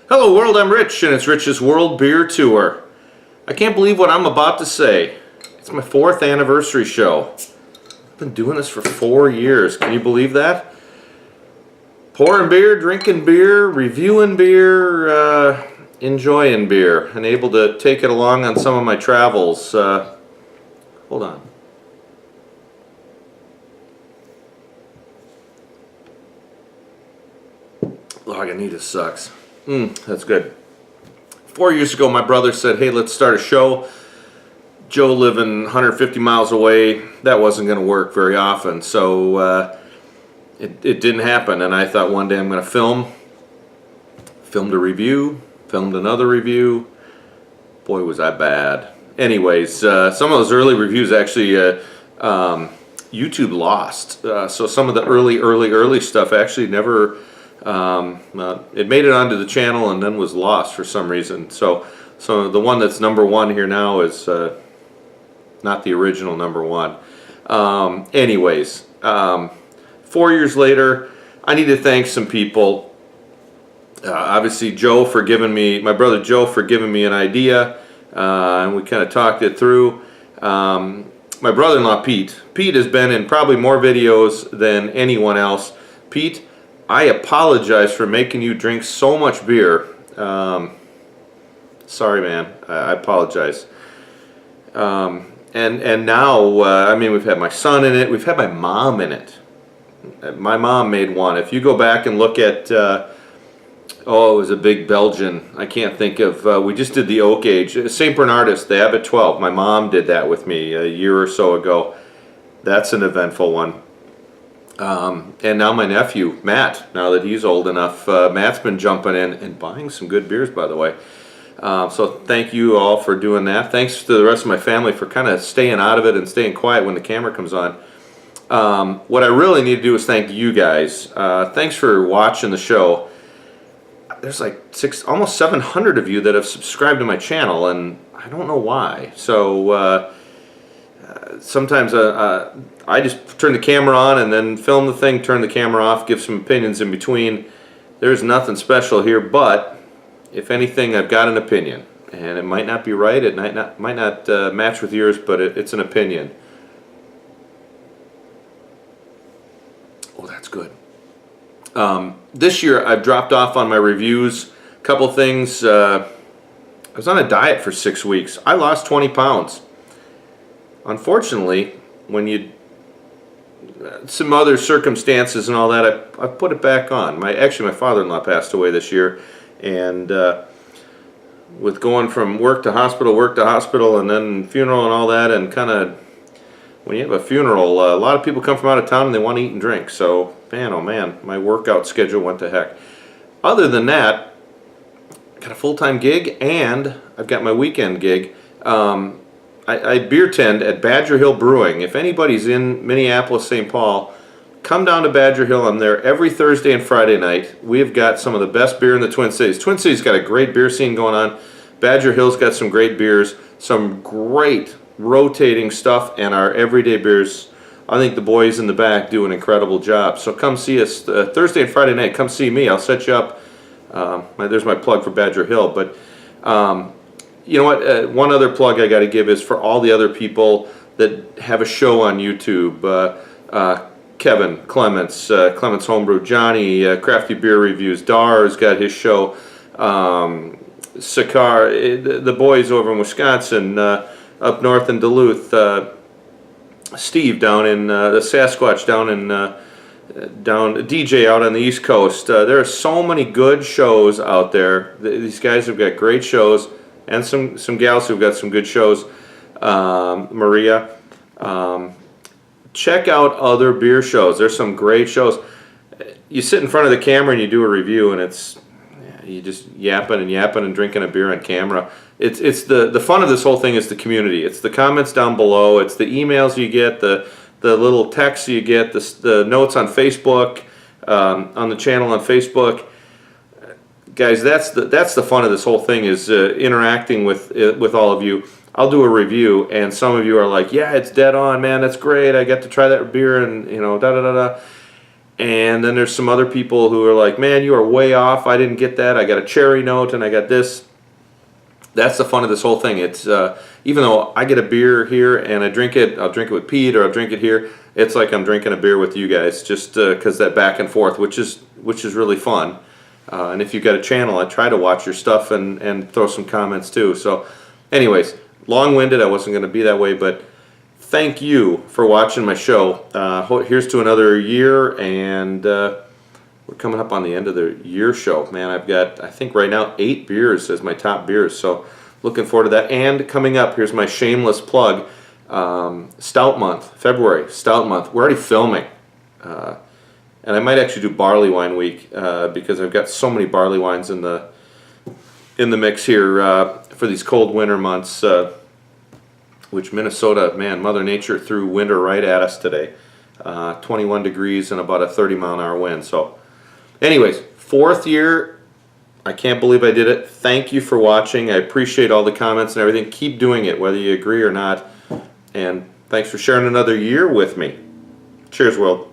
Hello world, I'm Rich, and it's Rich's World Beer Tour. I can't believe what I'm about to say. It's my 4th anniversary show. I've been doing this for 4 years. Can you believe that? Pouring beer, drinking beer, reviewing beer, enjoying beer, and able to take it along on some of my travels. Hold on. Lagunitas sucks. That's good. 4 years ago, my brother said, hey, let's start a show. Joe living 150 miles away, that wasn't going to work very often, so it didn't happen. And I thought one day I'm going to filmed a review, filmed another review. Boy, was I bad. Anyways, some of those early reviews actually YouTube lost. So some of the early stuff actually never... it made it onto the channel and then was lost for some reason. So the one that's #1 here now is not the original #1. Anyways, 4 years later, I need to thank some people. Obviously, Joe for giving me, my brother Joe for giving me an idea, and we kind of talked it through. My brother-in-law Pete. Pete has been in probably more videos than anyone else. Pete, I apologize for making you drink so much beer. Sorry, man. I apologize. And now, I mean, we've had my son in it. We've had my mom in it. My mom made one. If you go back and look at, oh, it was a big Belgian. I can't think of, we just did the oak age. St. Bernardus, the Abbot 12. My mom did that with me a year or so ago. That's an eventful one. And now my nephew, Matt, now that he's old enough, Matt's been jumping in and buying some good beers, by the way. So thank you all for doing that. Thanks to the rest of my family for kind of staying out of it and staying quiet when the camera comes on. What I really need to do is thank you guys. Thanks for watching the show. There's like almost 700 of you that have subscribed to my channel, and I don't know why. So sometimes I just turn the camera on and then film the thing, turn the camera off, give some opinions in between. There's nothing special here, but if anything, I've got an opinion. And it might not be right, it might not match with yours, but it's an opinion. Oh, that's good. This year, I've dropped off on my reviews. A couple things. I was on a diet for 6 weeks. I lost 20 pounds. Unfortunately, when you some other circumstances and all that, I put it back on. Actually, my father-in-law passed away this year, and with going from work to hospital, and then funeral and all that, and kind of when you have a funeral, a lot of people come from out of town and they want to eat and drink. So, man, oh man, my workout schedule went to heck. Other than that, I got a full-time gig, and I've got my weekend gig. I beer tend at Badger Hill Brewing. If anybody's in Minneapolis, St. Paul, come down to Badger Hill. I'm there every Thursday and Friday night. We've got some of the best beer in the Twin Cities. Twin Cities got a great beer scene going on. Badger Hill's got some great beers, some great rotating stuff, and our everyday beers. I think the boys in the back do an incredible job. So come see us Thursday and Friday night. Come see me. I'll set you up. There's my plug for Badger Hill. But you know what? One other plug I got to give is for all the other people that have a show on YouTube. Kevin Clements, Clements Homebrew, Johnny, Crafty Beer Reviews, Dar's got his show, Sakar, the boys over in Wisconsin, up north in Duluth, Steve down in the Sasquatch down DJ out on the East Coast. There are so many good shows out there. These guys have got great shows, and some gals who've got some good shows. Maria. Check out other beer shows. There's some great shows. You sit in front of the camera and you do a review, and you just yapping and drinking a beer on camera. It's the fun of this whole thing is the community. It's the comments down below. It's the emails you get, the little texts you get, the notes on Facebook, on the channel on Facebook. Guys, that's the fun of this whole thing is interacting with all of you. I'll do a review, and some of you are like, yeah, it's dead on, man, that's great, I got to try that beer, and, you know, da-da-da-da. And then there's some other people who are like, man, you are way off. I didn't get that. I got a cherry note and I got this. That's the fun of this whole thing. It's even though I get a beer here and I drink it, I'll drink it with Pete or I'll drink it here. It's like I'm drinking a beer with you guys, just because that back and forth, which is really fun. And if you've got a channel, I try to watch your stuff and throw some comments too. So, anyways, long-winded. I wasn't going to be that way, but thank you for watching my show. Here's to another year, and we're coming up on the end of the year show. Man, I've got, I think right now, 8 beers as my top beers, so looking forward to that. And coming up, here's my shameless plug, Stout Month, February, Stout Month. We're already filming, and I might actually do Barley Wine Week, because I've got so many barley wines in the mix here for these cold winter months, which Minnesota, man, Mother Nature threw winter right at us today. 21 degrees and about a 30-mile-an-hour wind. So, anyways, 4th year. I can't believe I did it. Thank you for watching. I appreciate all the comments and everything. Keep doing it, whether you agree or not. And thanks for sharing another year with me. Cheers, world.